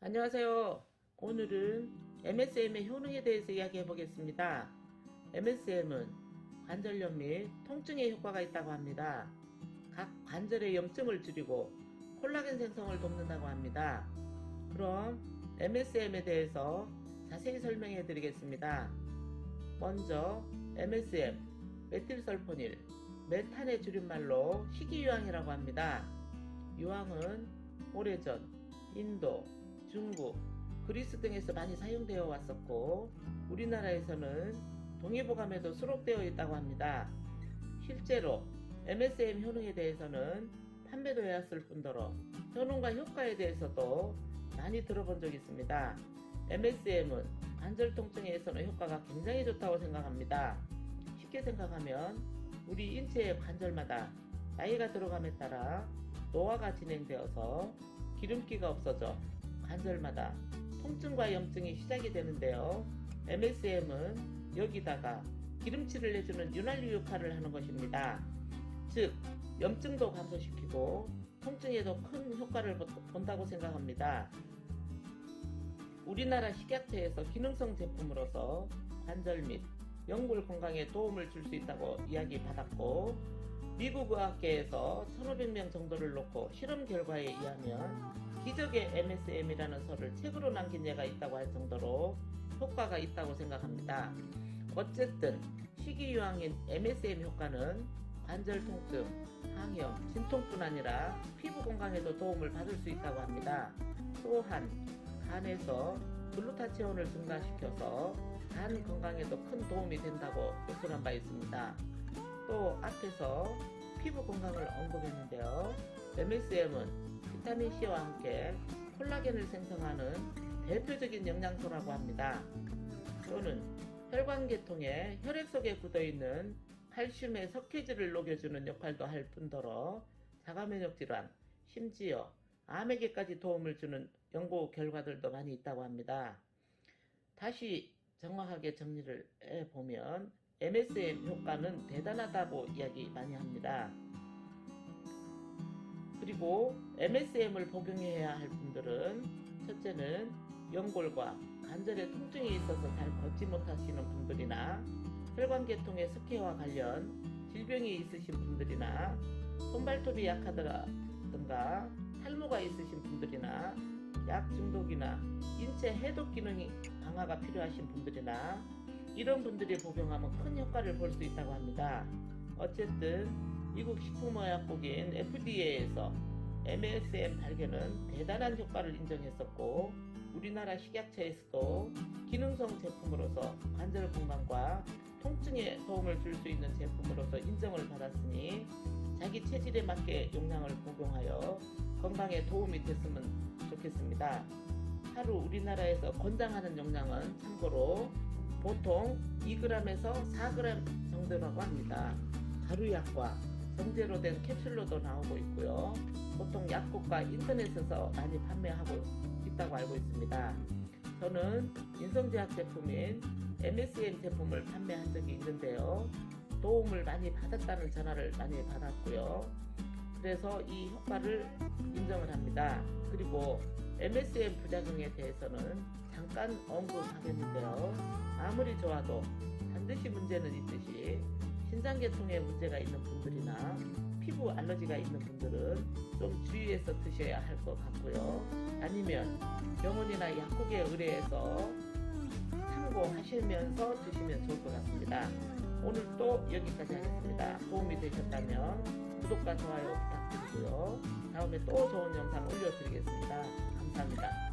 안녕하세요. 오늘은 MSM의 효능에 대해서 이야기해 보겠습니다. MSM은 관절염 및 통증에 효과가 있다고 합니다. 각 관절의 염증을 줄이고 콜라겐 생성을 돕는다고 합니다. 그럼 MSM에 대해서 자세히 설명해 드리겠습니다. 먼저 MSM, 메틸설포닐, 메탄의 줄임말로 희귀유황이라고 합니다. 유황은 오래전 인도, 중국, 그리스 등에서 많이 사용되어 왔었고 우리나라에서는 동의보감에도 수록되어 있다고 합니다. 실제로 MSM 효능에 대해서는 판매되었을 뿐더러 효능과 효과에 대해서도 많이 들어본 적이 있습니다. MSM은 관절 통증에서는 효과가 굉장히 좋다고 생각합니다. 쉽게 생각하면 우리 인체의 관절마다 나이가 들어감에 따라 노화가 진행되어서 기름기가 없어져 관절마다 통증과 염증이 시작이 되는데요. MSM은 여기다가 기름칠을 내주는 윤활유 역할을 하는 것입니다. 즉 염증도 감소시키고 통증에도 큰 효과를 본다고 생각합니다. 우리나라 식약처에서 기능성 제품으로서 관절 및 연골 건강에 도움을 줄 수 있다고 이야기받았고 미국 의학계에서 1500명 정도를 놓고 실험 결과에 의하면 기적의 MSM이라는 설을 책으로 남긴 예가 있다고 할 정도로 효과가 있다고 생각합니다. 어쨌든 희귀유황인 MSM 효과는 관절 통증, 항염, 진통뿐 아니라 피부 건강에도 도움을 받을 수 있다고 합니다. 또한 간에서 글루타치온을 증가시켜서 간 건강에도 큰 도움이 된다고 교술한 바 있습니다. 또 앞에서 피부 건강을 언급했는데요. MSM은 비타민C와 함께 콜라겐을 생성하는 대표적인 영양소라고 합니다. 또는 혈관계통에 혈액 속에 굳어있는 칼슘의 석회질을 녹여주는 역할도 할 뿐더러 자가면역질환, 심지어 암에게까지 도움을 주는 연구 결과들도 많이 있다고 합니다. 다시 정확하게 정리를 해보면 MSM 효과는 대단하다고 이야기 많이 합니다. 그리고 MSM을 복용해야 할 분들은 첫째는 연골과 관절에 통증이 있어서 잘 걷지 못하시는 분들이나 혈관계통의 석회와 관련 질병이 있으신 분들이나 손발톱이 약하다든가 탈모가 있으신 분들이나 약 중독이나 인체 해독 기능이 강화가 필요하신 분들이나 이런 분들이 복용하면 큰 효과를 볼 수 있다고 합니다. 어쨌든 미국 식품의약국인 FDA에서 MSM 발견은 대단한 효과를 인정했었고 우리나라 식약처에서도 기능성 제품으로서 관절 건강과 통증에 도움을 줄 수 있는 제품으로서 인정을 받았으니 자기 체질에 맞게 용량을 복용하여 건강에 도움이 됐으면 좋겠습니다. 하루 우리나라에서 권장하는 용량은 참고로 보통 2g에서 4g 정도라고 합니다. 가루약과 정제로 된 캡슐로도 나오고 있고요. 보통 약국과 인터넷에서 많이 판매하고 있다고 알고 있습니다. 저는 인성제약 제품인 MSM 제품을 판매한 적이 있는데요. 도움을 많이 받았다는 전화를 많이 받았고요. 그래서 이 효과를 인정을 합니다. 그리고 MSM 부작용에 대해서는 잠깐 언급하겠는데요. 아무리 좋아도 반드시 문제는 있듯이 신장계통에 문제가 있는 분들이나 피부 알러지가 있는 분들은 좀 주의해서 드셔야 할 것 같고요. 아니면 병원이나 약국에 의뢰해서 참고하시면서 드시면 좋을 것 같습니다. 오늘 또 여기까지 하겠습니다. 도움이 되셨다면 구독과 좋아요 부탁드리고요. 다음에 또 좋은 영상 올려드리겠습니다. 감사합니다.